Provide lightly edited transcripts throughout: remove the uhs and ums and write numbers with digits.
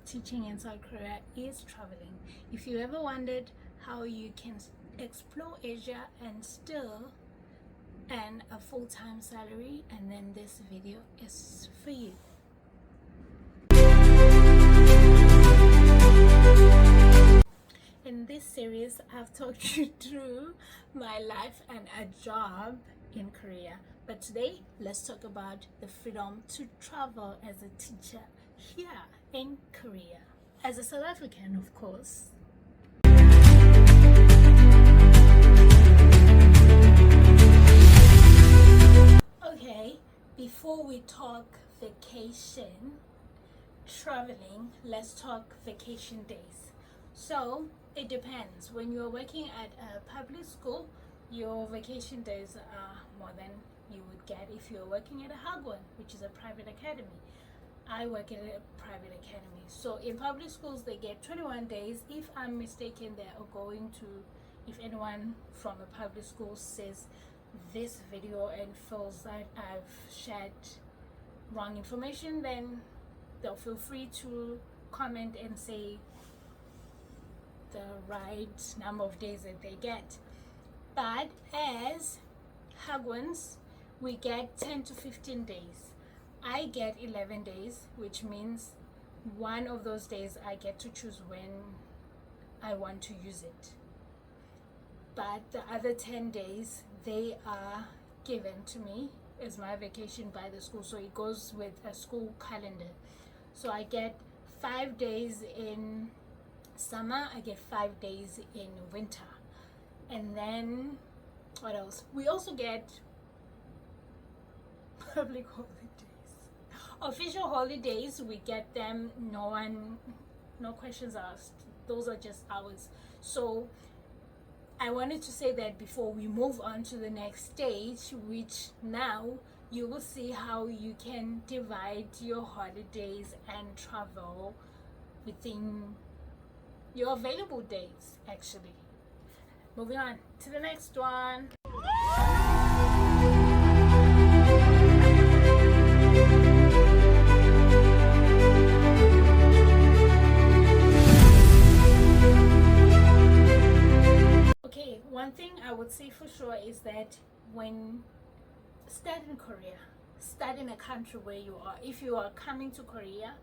teaching in South Korea is traveling. If you ever wondered how you can explore Asia and still earn a full-time salary, and then this video is for you. In this series, I've talked you through my life and a job in Korea. But today, let's talk about the freedom to travel as a teacher here in Korea. As a South African, of course. Okay, before we talk vacation, traveling, let's talk vacation days. So it depends. When you're working at a public school, your vacation days are more than you would get if you're working at a Hagwon, which is a private academy. I work at a private academy. So in public schools, they get 21 days. If I'm mistaken, they are going to, if anyone from a public school says this video and feels that I've shared wrong information, then they'll feel free to comment and say the right number of days that they get. But as Hagwons, we get 10 to 15 days. I get 11 days, which means one of those days I get to choose when I want to use it. But the other 10 days, they are given to me as my vacation by the school. So it goes with a school calendar. So I get 5 days in summer, I get 5 days in winter. And then what else? We also get public holidays, official holidays. We get them, no questions asked. Those are just ours. So I wanted to say that before we move on to the next stage, which now you will see how you can divide your holidays and travel within your available days. Actually, moving on to the next one. Okay, one thing I would say for sure is that when start in Korea, start in a country where you are. If you are coming to Korea,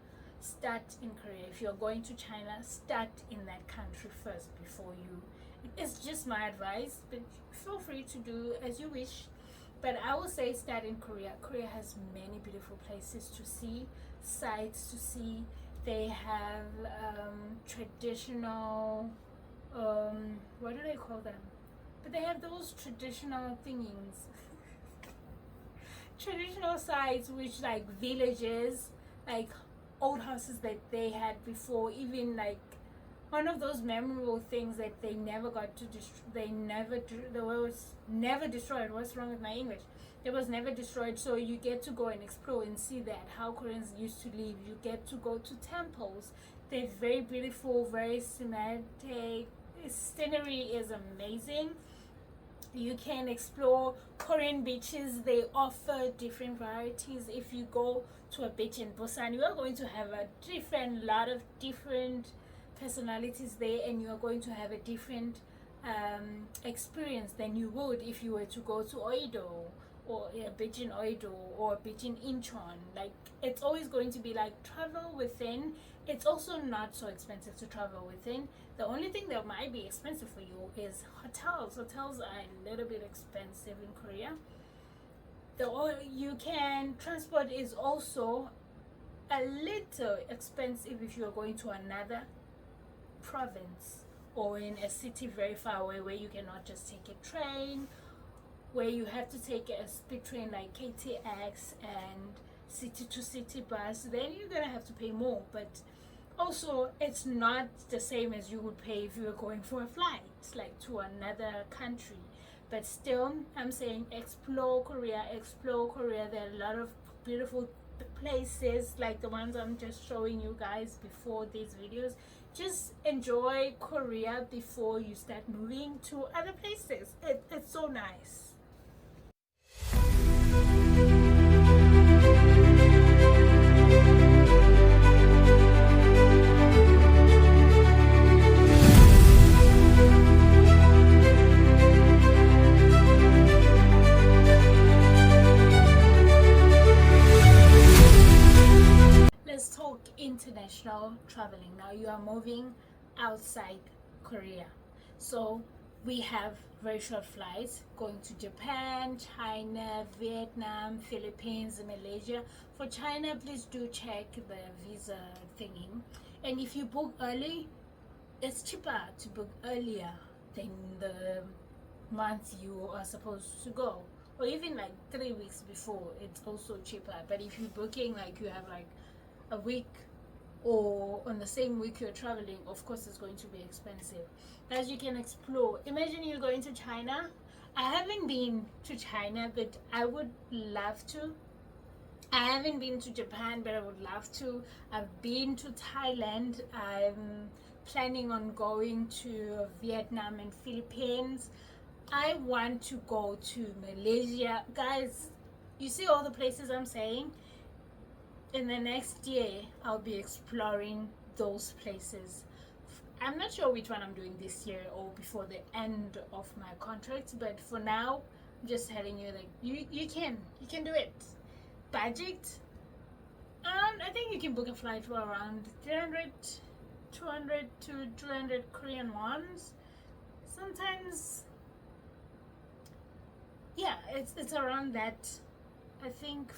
start in Korea. If you're going to China, start in that country first before you. It's just my advice, but feel free to do as you wish. But I will say start in Korea. Korea has many beautiful places to see, sights to see. They have traditional, what do they call them? But they have those traditional thingings. Traditional sites, which like villages, like old houses that they had before, even like one of those memorable things that they never got to was never destroyed. What's wrong with my English? It was never destroyed. So you get to go and explore and see that how Koreans used to live. You get to go to temples. They're very beautiful, very cinematic. Scenery is amazing. You can explore Korean beaches. They offer different varieties. If you go to a beach in Busan, you are going to have a lot of different personalities there, and you are going to have a different experience than you would if you were to go to Oido, or a beach in Oido, or a beach in Incheon. Like, it's always going to be like travel within. It's also not so expensive to travel within. The only thing that might be expensive for you is hotels. Hotels are a little bit expensive in Korea. Transport is also a little expensive if you're going to another province or in a city very far away where you cannot just take a train, where you have to take a speed train like KTX and city to city bus. Then you're gonna have to pay more, but also it's not the same as you would pay if you were going for a flight like to another country. But still, I'm saying explore Korea. There are a lot of beautiful places like the ones I'm just showing you guys before these videos. Just enjoy Korea before you start moving to other places. It's so nice. hotel traveling. Now you are moving outside Korea, so we have very short flights going to Japan, China, Vietnam, Philippines, Malaysia. For China, please do check the visa thingy, and if you book early, it's cheaper to book earlier than the month you are supposed to go, or even like 3 weeks before. It's also cheaper. But if you're booking like you have like a week, or on the same week you're traveling, of course it's going to be expensive. As you can explore, imagine you're going to China. I haven't been to China, but I would love to. I haven't been to Japan, but I would love to. I've been to Thailand. I'm planning on going to Vietnam and Philippines. I want to go to Malaysia. Guys, you see all the places I'm saying? In the next year, I'll be exploring those places. I'm not sure which one I'm doing this year or before the end of my contract, but for now, I'm just telling you, like, you can do it. Budget, I think you can book a flight for around 200 to 200 Korean wons. Sometimes, yeah, it's around that, I think.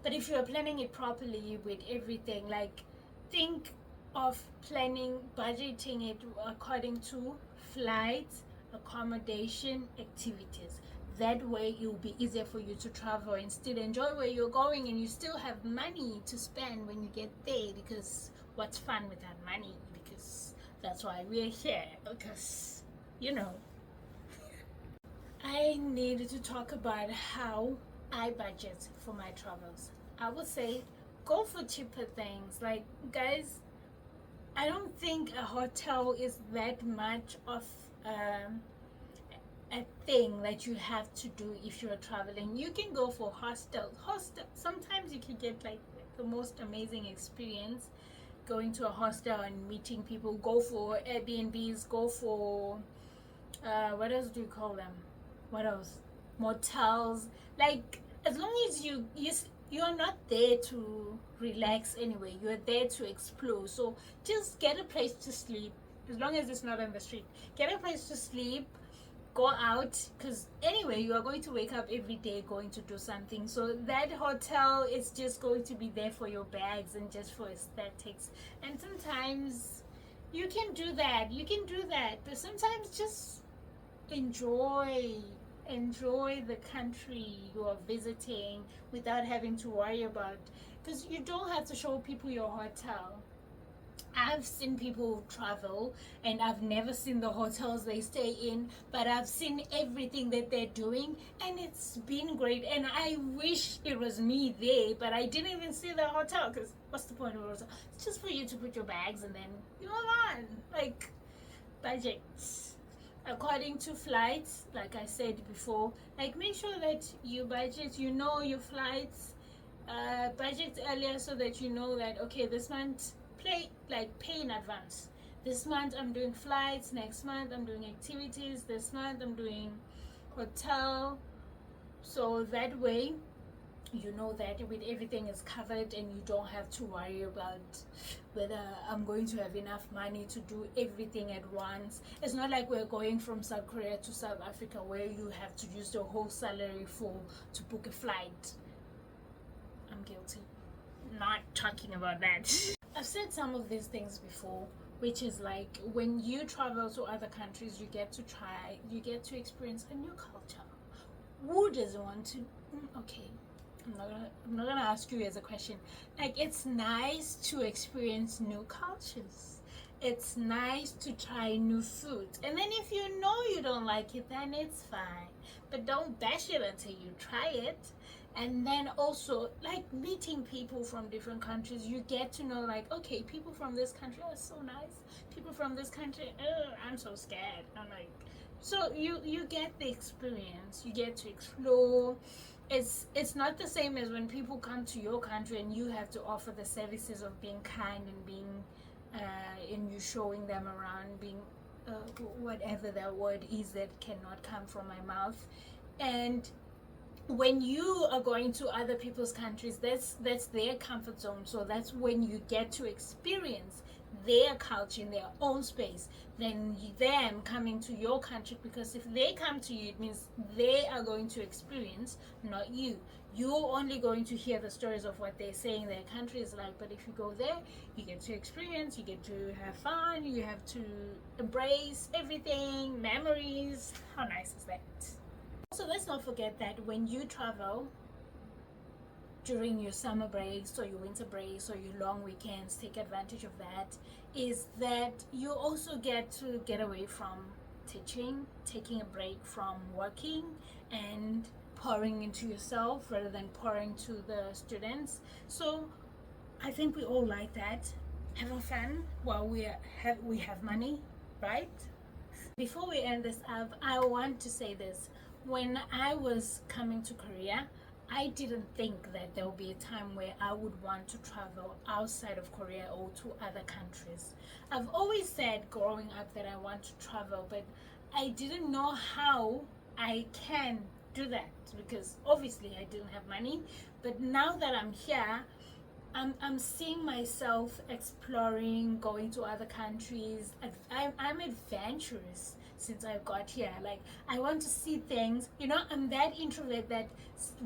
But if you're planning it properly with everything, like, think of budgeting it according to flights, accommodation, activities. That way it will be easier for you to travel and still enjoy where you're going, and you still have money to spend when you get there, because what's fun without money? Because that's why we're here, because I need to talk about how I budget for my travels. I would say go for cheaper things. Like, guys, I don't think a hotel is that much of a thing that you have to do if you're traveling. You can go for hostel. Sometimes you can get like the most amazing experience going to a hostel and meeting people. Go for Airbnbs. Go for what else do you call them? What else? Motels. Like, as long as you're not there to relax anyway, you're there to explore. So just get a place to sleep. As long as it's not on the street, get a place to sleep. Go out, because anyway you are going to wake up every day going to do something. So that hotel is just going to be there for your bags and just for aesthetics. And sometimes you can do that, but sometimes just enjoy the country you are visiting without having to worry about, because you don't have to show people your hotel. I've seen people travel and I've never seen the hotels they stay in, but I've seen everything that they're doing, and it's been great. And I wish it was me there, but I didn't even see the hotel, because what's the point of a hotel? It's just for you to put your bags and then you move on. Like, budgets according to flights, like I said before, like, make sure that you budget, your flights, budget earlier, so that you know that, okay, this month pay in advance. This month I'm doing flights, next month I'm doing activities, this month I'm doing hotel. So that way you know that with everything is covered, and you don't have to worry about whether I'm going to have enough money to do everything at once. It's not like we're going from South Korea to South Africa where you have to use the whole salary to book a flight. I'm guilty. Not talking about that. I've said some of these things before, which is like, when you travel to other countries, you get to experience a new culture. Who doesn't want to? Okay, I'm not gonna ask you as a question. Like, it's nice to experience new cultures. It's nice to try new foods. And then if you know you don't like it, then it's fine. But don't bash it until you try it. And then also, like, meeting people from different countries, you get to know, like, okay, people from this country are so nice. People from this country, I'm so scared. I'm like, so you get the experience. You get to explore. It's not the same as when people come to your country and you have to offer the services of being kind and being and you showing them around, being whatever that word is that cannot come from my mouth. And when you are going to other people's countries, that's their comfort zone. So that's when you get to experience their culture in their own space, then them coming to your country. Because if they come to you, it means they are going to experience, not you. You're only going to hear the stories of what they're saying their country is like. But if you go there, you get to experience, you get to have fun, you have to embrace everything, memories. How nice is that? So let's not forget that when you travel during your summer breaks or your winter breaks or your long weekends, take advantage of that, is that you also get to get away from teaching, taking a break from working and pouring into yourself rather than pouring to the students. So I think we all like that, having fun while we have money, right? Before we end this up, I want to say this. When I was coming to Korea, I didn't think that there would be a time where I would want to travel outside of Korea or to other countries. I've always said growing up that I want to travel, but I didn't know how I can do that because obviously I didn't have money. But now that I'm here, I'm seeing myself exploring, going to other countries. I'm adventurous since I got here. Like, I want to see things. You know, I'm that introvert that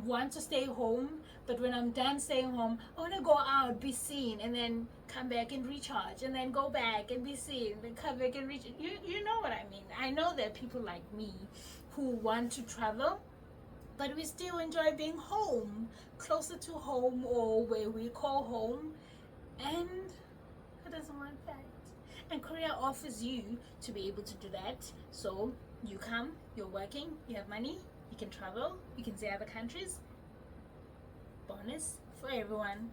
want to stay home, but when I'm done staying home, I want to go out, be seen, and then come back and recharge, and then go back and be seen, then come back and recharge. You know what I mean? I know there are people like me who want to travel, but we still enjoy being home, closer to home or where we call home. And who doesn't want that? And Korea offers you to be able to do that. So you come, you're working, you have money, you can travel, you can see other countries. Bonus for everyone.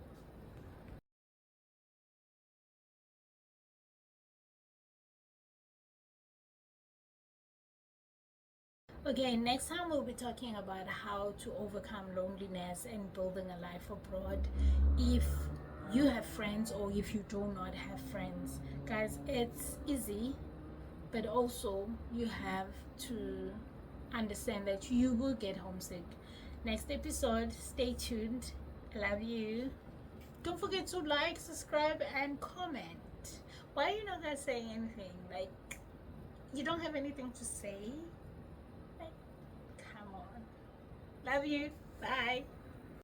Okay, next time we'll be talking about how to overcome loneliness and building a life abroad if you have friends or if you do not have friends. Guys, it's easy, but also you have to understand that you will get homesick. Next episode, stay tuned. I love you. Don't forget to like, subscribe, and comment. Why are you not guys saying anything? Like, you don't have anything to say? Like, come on. Love you. Bye.